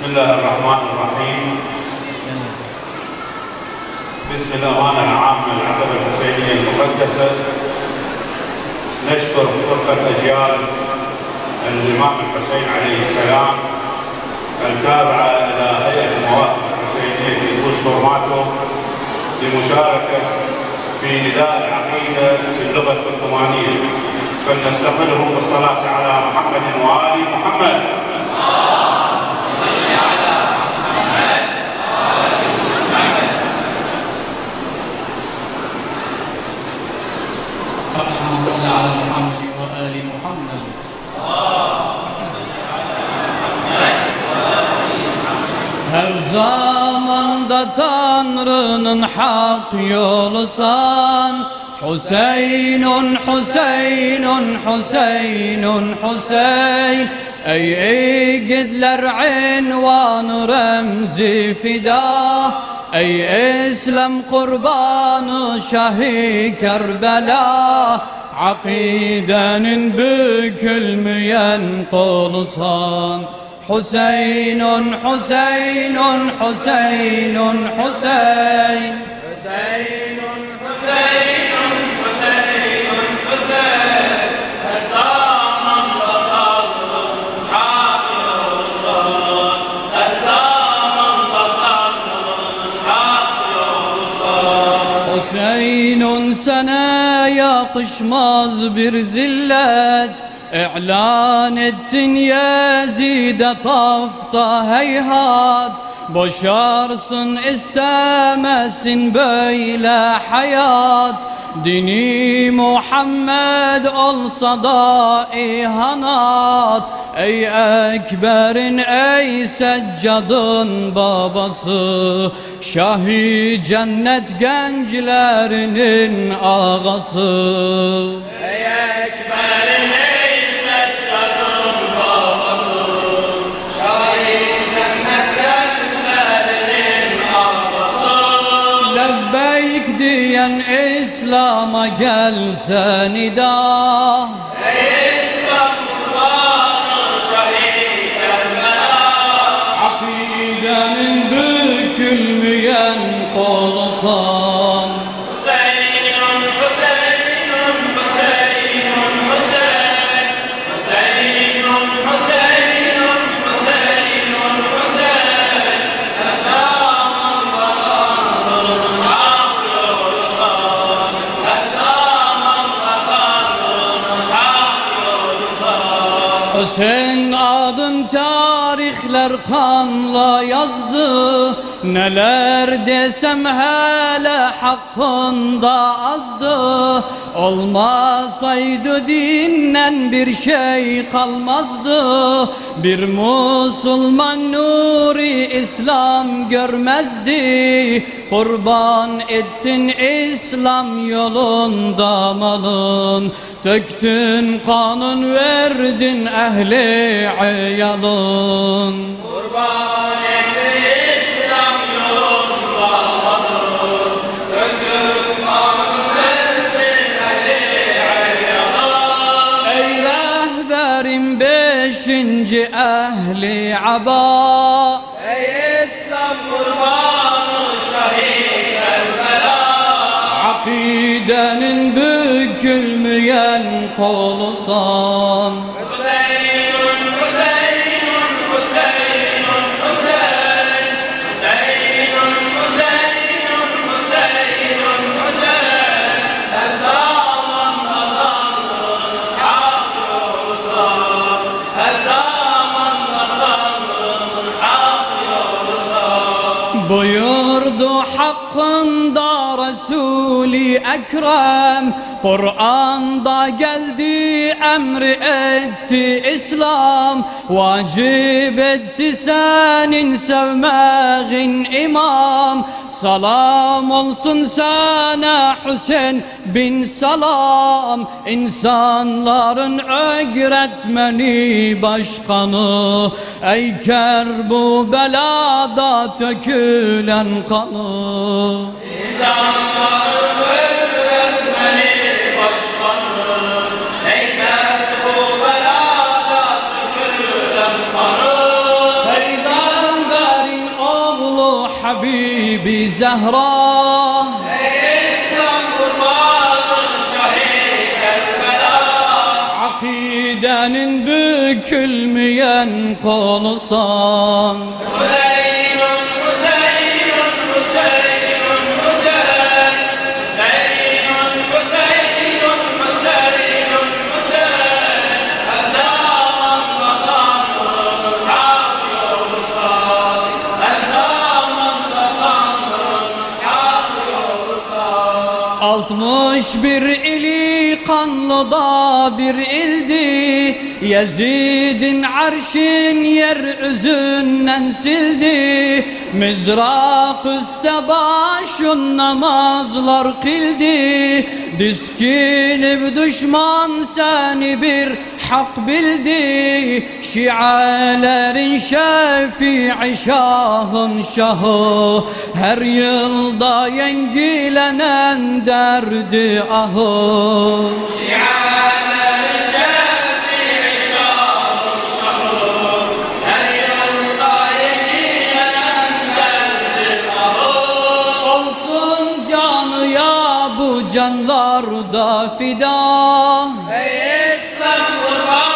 بسم الله الرحمن الرحيم. باسم الأمانة العامة للعقبة الحسينية المقدسة نشكر فرقة أجيال الإمام الحسين عليه السلام التابعة إلى هيئة المواقف الحسينية في بوسطورماتو لمشاركة في نداء العقيدة باللغة التركمانية، فلنستقبلهم بالصلاة على محمد وآل محمد. اللهم صل على محمد وآل محمد. Her zamanda Tanrı'nın hak yolusan, Hüseyinun, Hüseyinun, Hüseyinun, Hüseyin. Ey yiğitler invanı remzi fida, ey İslam kurbanı Şahi Kerbela, akidenin bükülmeyen kolusan. Hüseyinun, Hüseyinun, Hüseyinun, Hüseyin. Hüseyinun, Hüseyinun, Hüseyinun, Hüseyin. Her zamanda Tanrı'nın hak yolusan, her zamanda Tanrı'nın hak yolusan. Hüseyinun sana yakışmaz bir zillet, İ'lan ettin Yazid'e tafta heyhat, boşarsın istemezsin böyle hayat. Dini Muhammed olsa da ihanat, ey Ekber'in ey Seccad'ın babası, Şahi cennet gençlerinin ağası. Ey Ekber'in diyen İslam'a gelse nida, ey İslam kurbanı Şahi Kerbela, akidenin bükülmeyen kolusan. Hüseyinun, Hüseyinun, Hüseyinun, Hüseyin. Hüseyinun, Hüseyinun, Hüseyinun, Hüseyin. Her zamanda Tanrı'nın hak yolusan, her zamanda Tanrı'nın hak yolusan. Hüseyin adın tarihler kanla yazdı, neler desem hele hakkında azdı. Olmasaydı dinden bir şey kalmazdı, bir Müslüman nuri İslam görmezdi. Kurban ettin İslam yolunda malın, döktün kanın verdin ehli iyalın. Kurban ettin İslam yolunda malın, döktün kanın verdin ehli iyalın. Ey rehberim beşinci ehli aba, ey İslam kurbanı Şahi Kerbela, akidenin bükülmeyen kolusan. Hüseyinun, Hüseyinun, Hüseyinun, Hüseyin. Hüseyinun, Hüseyinun, Hüseyinun, Hüseyin. Her zamanda Tanrı'nın hak yolusan, her zamanda Tanrı'nın hak yolusan. Buyurdu hakkında Resul-i Ekrem, Kur'an'da geldi emri etti İslam, vacip etti senin sevmeğin imam. Salam olsun sana Hüseyin bin Salam, insanların öğretmeni başkanı. Ey Kerbela'da tökülen kanı, İnsanların öğretmeni başkanı. Ey Kerbela'da tökülen kanı, Habibi Zehra. Ey İslam kurbanın şahit Kerbela. Akidenin bükülmeyen kolusan. Hüseyin'un Hüseyin'un Hüseyin'un Hüseyin. Hüseyin'un Hüseyin'un Hüseyin'un Hüseyin. Her zaman kazandın hak yolusan. Her zaman kazandın hak yolusan. 61 ili kanlı da bir ildi. Yezid'in arşin yeryüzünden sildi. Mızrak üstte başın namazlar kıldı. Diskilip düşman seni bir hak bildi. Şialerin şefi'i şahın şahı. Her yılda yengilenen derdi ahı. Şialerin şefi'i şahın şahı. Her yılda yenilenen derdi ahı. Olsun canıya bu canlar da fida. Ey İslam kurban